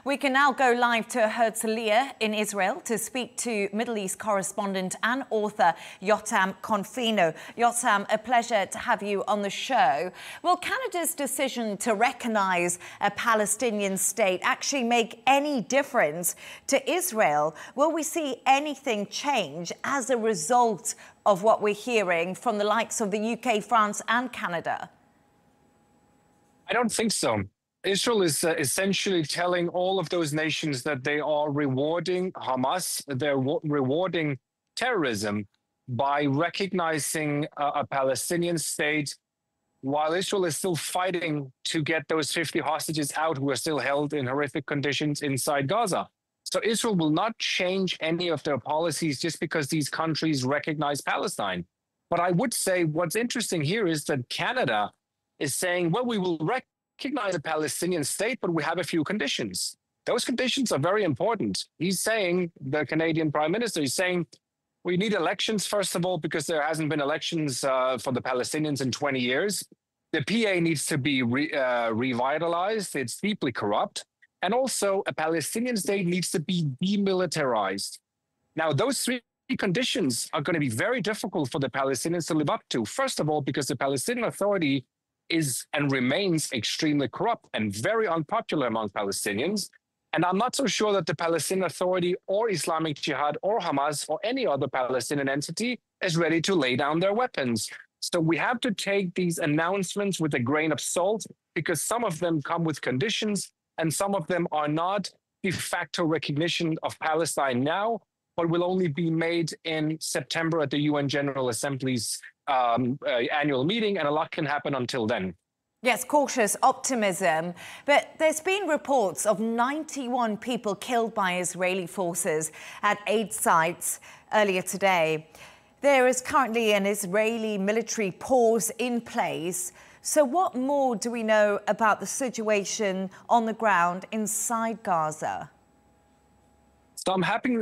We can now go live to Herzliya in Israel to speak to Middle East correspondent and author Jotam Confino. Jotam, a pleasure to have you on the show. Will Canada's decision to recognise a Palestinian state actually make any difference to Israel? Will we see anything change as a result of what we're hearing from the likes of the UK, France and Canada? I don't think so. Israel is essentially telling all of those nations that they are rewarding Hamas, they're rewarding terrorism by recognizing a Palestinian state, while Israel is still fighting to get those 50 hostages out who are still held in horrific conditions inside Gaza. So Israel will not change any of their policies just because these countries recognize Palestine. But I would say what's interesting here is that Canada is saying, well, we will recognize a Palestinian state, but we have a few conditions. Those conditions are very important. He's saying, the Canadian Prime Minister is saying, we need elections, first of all, because there hasn't been elections for the Palestinians in 20 years. The PA needs to be revitalized. It's deeply corrupt. And also, a Palestinian state needs to be demilitarized. Now, those three conditions are going to be very difficult for the Palestinians to live up to. First of all, because the Palestinian Authority is and remains extremely corrupt and very unpopular among Palestinians. And I'm not so sure that the Palestinian Authority or Islamic Jihad or Hamas or any other Palestinian entity is ready to lay down their weapons. So we have to take these announcements with a grain of salt, because some of them come with conditions and some of them are not de facto recognition of Palestine now, but will only be made in September at the UN General Assembly's annual meeting, and a lot can happen until then. Yes, cautious optimism, but there's been reports of 91 people killed by Israeli forces at aid sites earlier today. There is currently an Israeli military pause in place. So what more do we know about the situation on the ground inside Gaza? So I'm happy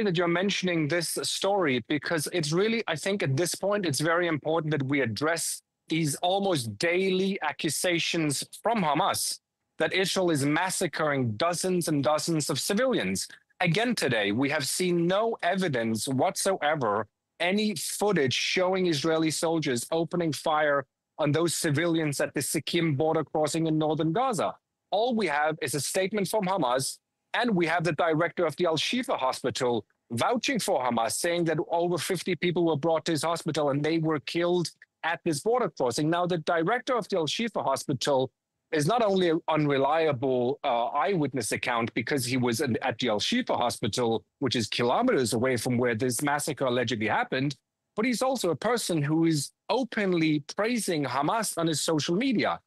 that you're mentioning this story, because it's really, I think at this point, it's very important that we address these almost daily accusations from Hamas that Israel is massacring dozens and dozens of civilians. Again today, we have seen no evidence whatsoever, any footage showing Israeli soldiers opening fire on those civilians at the Sikkim border crossing in northern Gaza. All we have is a statement from Hamas, and we have the director of the Al-Shifa hospital vouching for Hamas, saying that over 50 people were brought to his hospital and they were killed at this border crossing. Now, the director of the Al-Shifa hospital is not only an unreliable eyewitness account because he was at the Al-Shifa hospital, which is kilometers away from where this massacre allegedly happened, but he's also a person who is openly praising Hamas on his social media.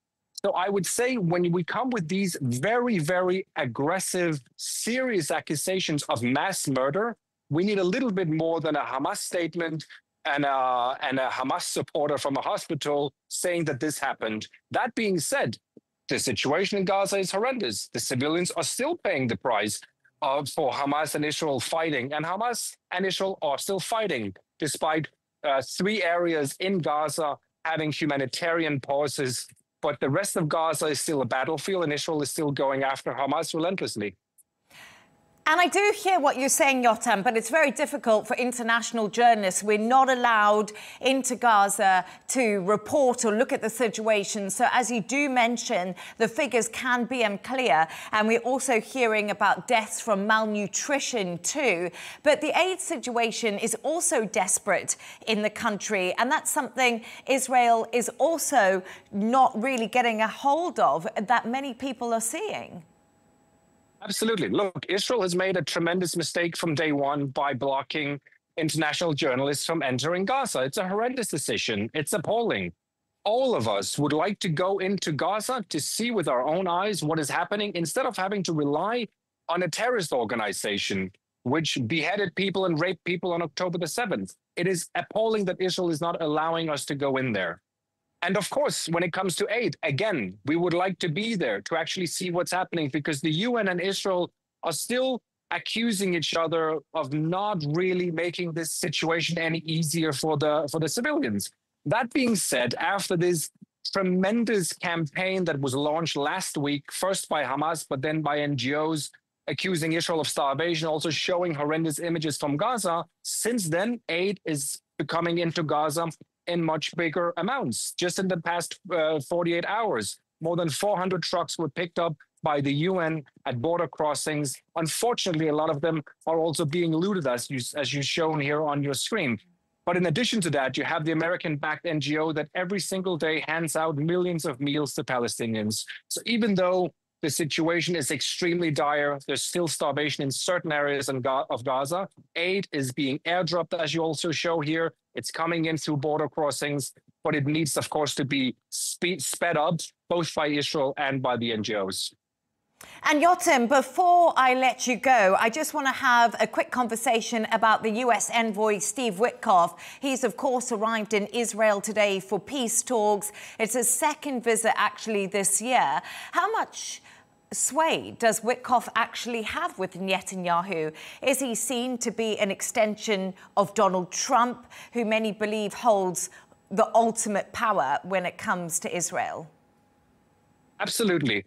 So I would say when we come with these very, very aggressive, serious accusations of mass murder, we need a little bit more than a Hamas statement and a Hamas supporter from a hospital saying that this happened. That being said, the situation in Gaza is horrendous. The civilians are still paying the price for Hamas and Israel fighting. And Hamas and Israel are still fighting, despite 3 areas in Gaza having humanitarian pauses. But the rest of Gaza is still a battlefield, and Israel is still going after Hamas relentlessly. And I do hear what you're saying, Jotam, but it's very difficult for international journalists. We're not allowed into Gaza to report or look at the situation. So as you do mention, the figures can be unclear. And we're also hearing about deaths from malnutrition too. But the aid situation is also desperate in the country. And that's something Israel is also not really getting a hold of that many people are seeing. Absolutely. Look, Israel has made a tremendous mistake from day one by blocking international journalists from entering Gaza. It's a horrendous decision. It's appalling. All of us would like to go into Gaza to see with our own eyes what is happening, instead of having to rely on a terrorist organization which beheaded people and raped people on October the 7th. It is appalling that Israel is not allowing us to go in there. And of course, when it comes to aid, again, we would like to be there to actually see what's happening, because the UN and Israel are still accusing each other of not really making this situation any easier for the civilians. That being said, after this tremendous campaign that was launched last week, first by Hamas, but then by NGOs, accusing Israel of starvation, also showing horrendous images from Gaza. Since then, aid is coming into Gaza in much bigger amounts. Just in the past 48 hours, more than 400 trucks were picked up by the UN at border crossings. Unfortunately, a lot of them are also being looted, as you've shown here on your screen. But in addition to that, you have the American-backed NGO that every single day hands out millions of meals to Palestinians. So even though the situation is extremely dire, there's still starvation in certain areas of Gaza. Aid is being airdropped, as you also show here. It's coming in through border crossings, but it needs, of course, to be sped up, both by Israel and by the NGOs. And Jotam, before I let you go, I just want to have a quick conversation about the US envoy, Steve Witkoff. He's, of course, arrived in Israel today for peace talks. It's his second visit, actually, this year. How much sway does Witkoff actually have with Netanyahu? Is he seen to be an extension of Donald Trump, who many believe holds the ultimate power when it comes to Israel? Absolutely.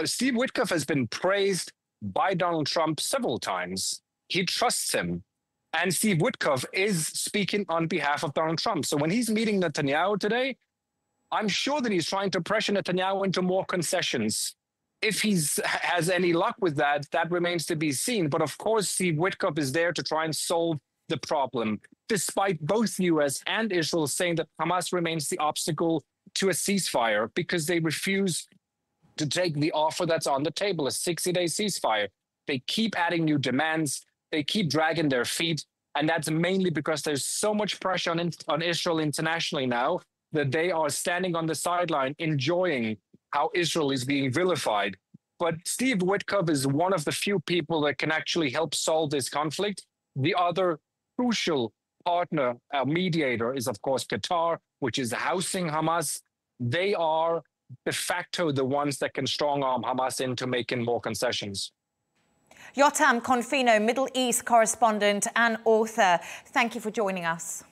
Steve Witkoff has been praised by Donald Trump several times. He trusts him. And Steve Witkoff is speaking on behalf of Donald Trump. So when he's meeting Netanyahu today, I'm sure that he's trying to pressure Netanyahu into more concessions. If he has any luck with that, that remains to be seen. But of course, Steve Witkoff is there to try and solve the problem, despite both US and Israel saying that Hamas remains the obstacle to a ceasefire because they refuse to take the offer that's on the table, a 60-day ceasefire. They keep adding new demands. They keep dragging their feet. And that's mainly because there's so much pressure on Israel internationally now that they are standing on the sideline enjoying how Israel is being vilified. But Steve Witkoff is one of the few people that can actually help solve this conflict. The other crucial partner, mediator, is, of course, Qatar, which is housing Hamas. They are de facto the ones that can strong-arm Hamas into making more concessions. Jotam Confino, Middle East correspondent and author, thank you for joining us.